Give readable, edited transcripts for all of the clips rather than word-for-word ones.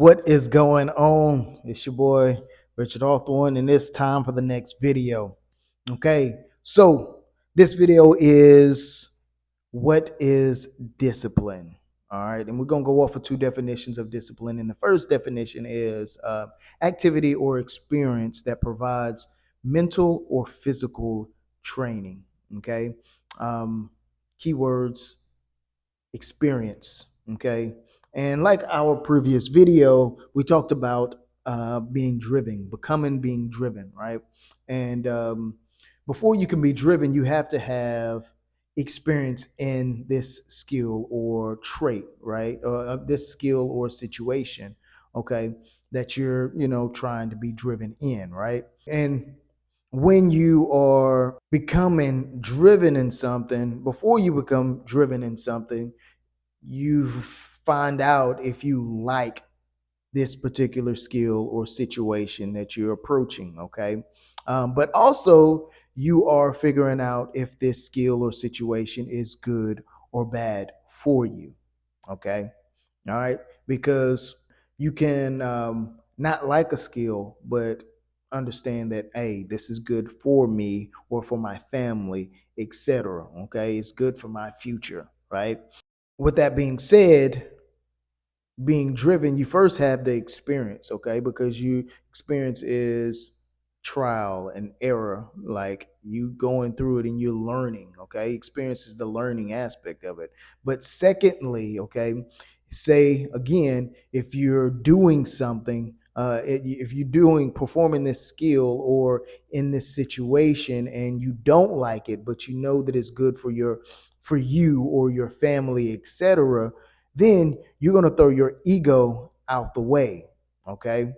What is going on? It's your boy Richard Hawthorne, and it's time for the next video. Okay, so this video is what is discipline? All right, and we're gonna go off of two definitions of discipline. And the first definition is activity or experience that provides mental or physical training. Okay, um, keywords experience. Okay. And like our previous video, we talked about being driven, becoming being driven, right? And before you can be driven, you have to have experience in this skill or trait, right? Or this skill or situation, okay, that you're, trying to be driven in, right? And when you are becoming driven in something, before you become driven in something, you find out if you like this particular skill or situation that you're approaching. Okay. But also, you are figuring out if this skill or situation is good or bad for you. Okay. All right. Because you can not like a skill, but understand that, hey, this is good for me or for my family, etc. Okay. It's good for my future. Right. With that being said, being driven, you first have the experience, okay? Because you experience is trial and error, like you going through it and you're learning, okay? Experience is the learning aspect of it. But secondly, okay, say again, if you're doing something, if you're doing performing this skill or in this situation and you don't like it, but you know that it's good for you or your family, etc., then you're going to throw your ego out the way. Okay.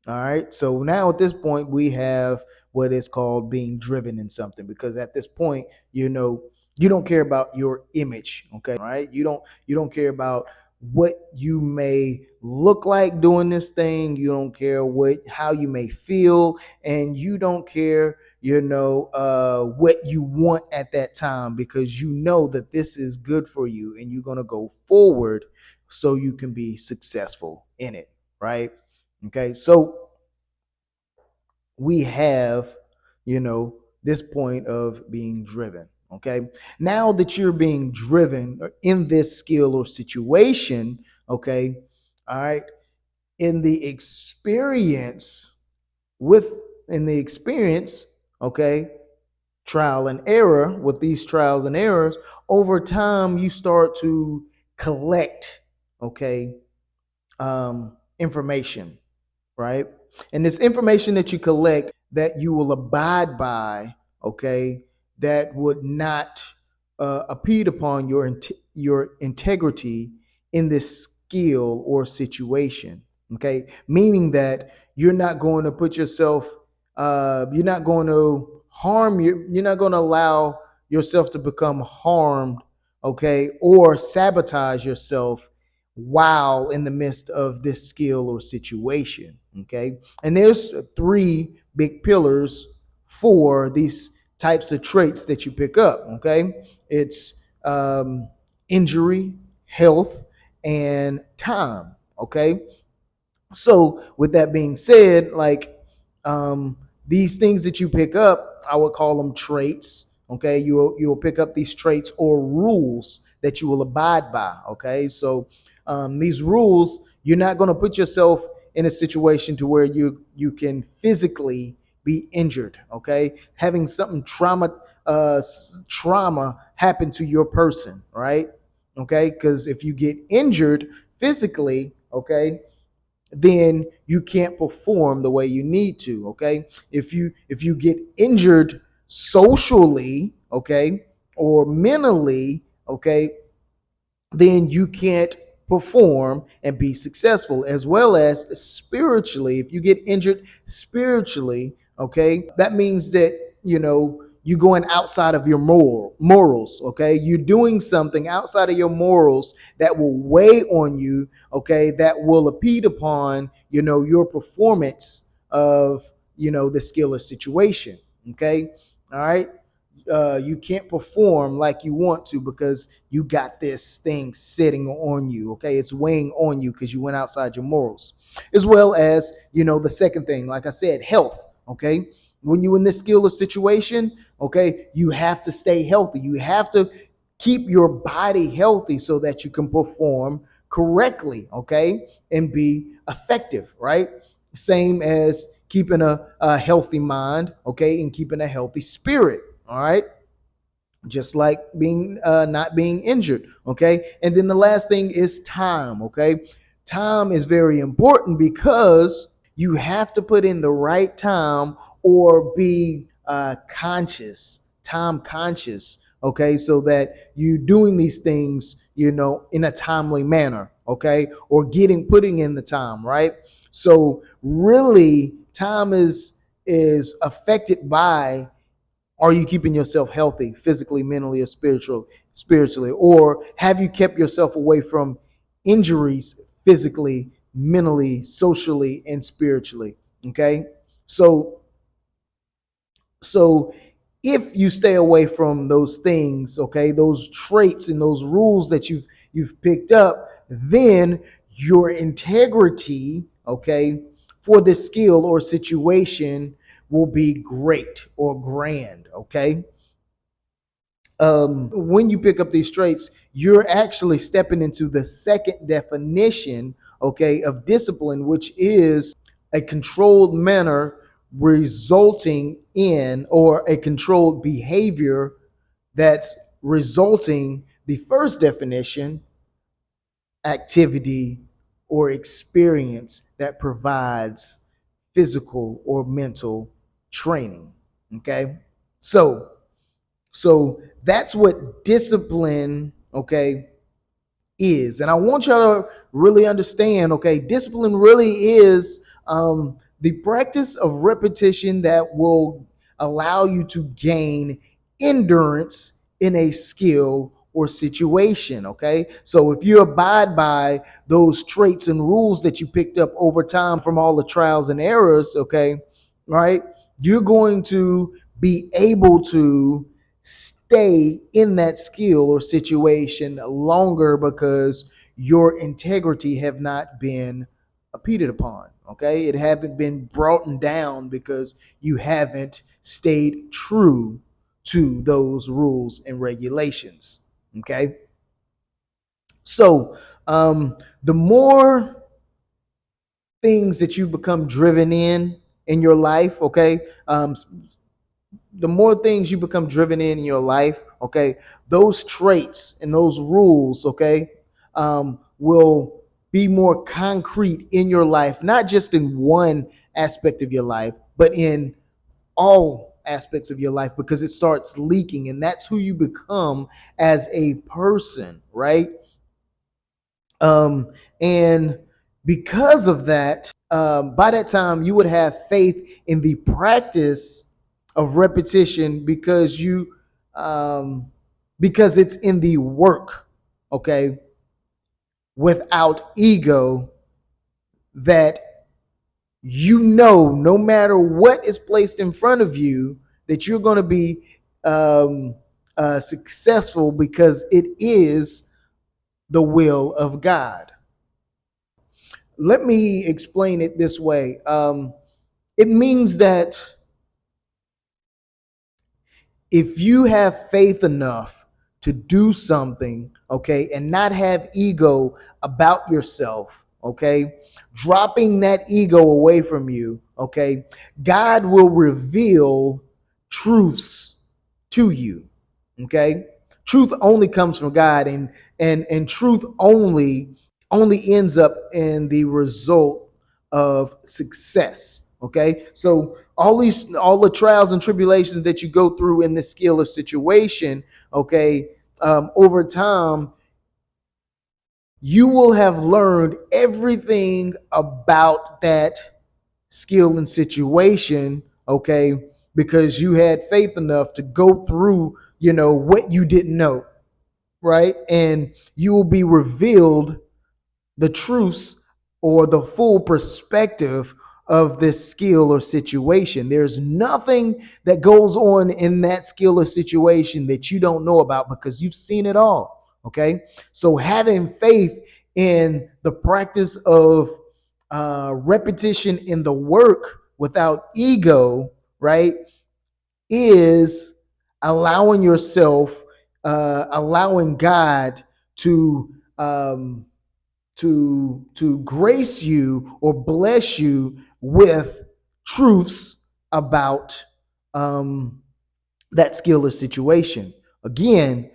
All right. So now at this point, we have what is called being driven in something, because at this point, you don't care about your image. Okay. Right. You don't care about what you may look like doing this thing. You don't care how you may feel, and you don't care what you want at that time, because you know that this is good for you and you're going to go forward so you can be successful in it, right? Okay, so we have, this point of being driven. Okay, now that you're being driven in this skill or situation, okay, all right, in the experience, with in the experience, okay, trial and error, with these trials and errors, over time you start to collect, okay, information, right? And this information that you collect that you will abide by, okay, that would not impede upon your integrity in this skill or situation, okay? Meaning that you're not going to put yourself, you're not going to you're not going to allow yourself to become harmed, okay, or sabotage yourself while in the midst of this skill or situation. Okay. And there's three big pillars for these types of traits that you pick up. Okay. It's injury, health, and time. Okay. So, with that being said, like these things that you pick up, I would call them traits. Okay, you'll pick up these traits or rules that you will abide by. Okay, so these rules, you're not going to put yourself in a situation to where you can physically be injured. Okay, having something trauma happen to your person, right? Okay, because if you get injured physically, okay, then you can't perform the way you need to. Okay, if you get injured socially, okay, or mentally, okay, then you can't perform and be successful. As well as spiritually, if you get injured spiritually, okay, that means that you're going outside of your morals. Okay, you're doing something outside of your morals that will weigh on you, okay, that will impede upon your performance of the skill or situation. Okay, all right. you can't perform like you want to because you got this thing sitting on you. Okay, it's weighing on you because you went outside your morals, as well as the second thing, like I said, health. Okay, when you in this skill or situation, okay, you have to stay healthy. You have to keep your body healthy so that you can perform correctly. Okay, and be effective. Right. Same as keeping a healthy mind. Okay, and keeping a healthy spirit. All right, just like being not being injured. Okay, and then the last thing is time. Okay, time is very important because you have to put in the right time or be time conscious. Okay, so that you doing these things in a timely manner. Okay, or putting in the time, right? So really time is affected by, are you keeping yourself healthy physically, mentally, or spiritually? Or have you kept yourself away from injuries physically, mentally, socially, and spiritually? Okay. So so if you stay away from those things, okay, those traits and those rules that you've picked up, then your integrity, okay, for this skill or situation will be great or grand. Okay, when you pick up these traits, you're actually stepping into the second definition, okay, of discipline, which is a controlled manner resulting in, or a controlled behavior that's resulting, the first definition, activity or experience that provides physical or mental training. Okay, so that's what discipline, okay, is. And I want y'all to really understand, okay, discipline really is the practice of repetition that will allow you to gain endurance in a skill or situation. Okay, so if you abide by those traits and rules that you picked up over time from all the trials and errors, okay, right, you're going to be able to stay in that skill or situation longer because your integrity have not been impeded upon. Okay, it haven't been brought down because you haven't stayed true to those rules and regulations. Okay, so the more things that you become driven in your life, okay, the more things you become driven in your life, okay, those traits and those rules, okay, will be more concrete in your life, not just in one aspect of your life, but in all aspects of your life, because it starts leaking, and that's who you become as a person, right? And because of that, by that time, you would have faith in the practice of repetition because it's in the work, okay, without ego, that no matter what is placed in front of you, that you're going to be successful because it is the will of God. Let me explain it this way. It means that if you have faith enough to do something, okay, and not have ego about yourself, okay, dropping that ego away from you, okay, God will reveal truths to you, okay? Truth only comes from God, and truth only ends up in the result of success. Okay, so all the trials and tribulations that you go through in this skill of situation, okay, over time, you will have learned everything about that skill and situation, okay, because you had faith enough to go through, what you didn't know, right? And you will be revealed the truths or the full perspective of this skill or situation. There's nothing that goes on in that skill or situation that you don't know about because you've seen it all. Okay. So having faith in the practice of repetition in the work without ego, right, is allowing yourself, allowing God to to grace you or bless you with truths about that skill or situation. Again,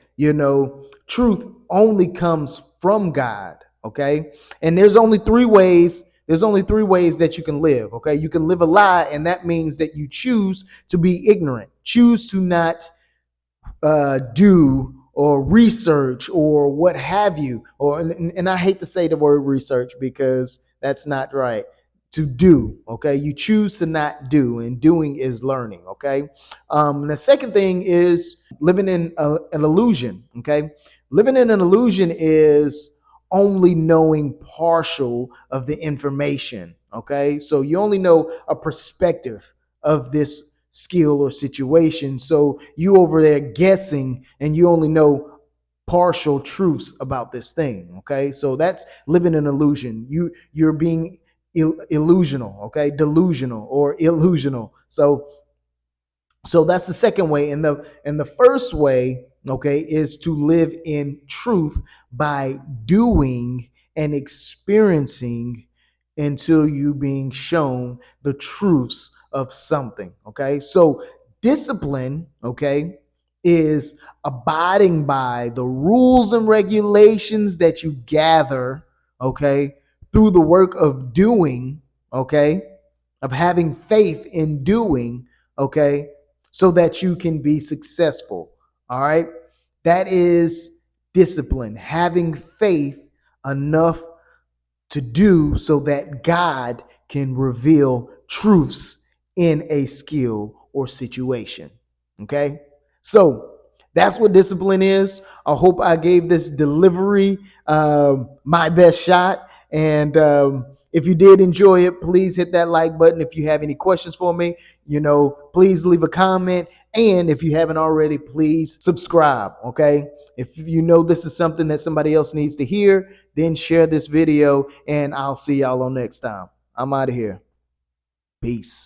truth only comes from God. Okay, and there's only three ways that you can live. Okay, you can live a lie, and that means that you choose to be ignorant, choose to not do or research or what have you, or and I hate to say the word research because that's not right. To do, okay, you choose to not do, and doing is learning. Okay, the second thing is living in an illusion. Okay, living in an illusion is only knowing partial of the information. Okay, so you only know a perspective of this skill or situation. So you over there guessing and you only know partial truths about this thing. Okay. So that's living an illusion. You're being illusional, okay, delusional or illusional. So that's the second way. And the first way, okay, is to live in truth by doing and experiencing until you being shown the truths of something. Okay. So discipline, okay, is abiding by the rules and regulations that you gather, okay, through the work of doing, okay, of having faith in doing, okay, so that you can be successful. All right. That is discipline, having faith enough to do so that God can reveal truths in a skill or situation. Okay. So that's what discipline is. I hope I gave this delivery my best shot. And if you did enjoy it, please hit that like button. If you have any questions for me, please leave a comment. And if you haven't already, please subscribe. Okay. If you know this is something that somebody else needs to hear, then share this video and I'll see y'all on next time. I'm out of here. Peace.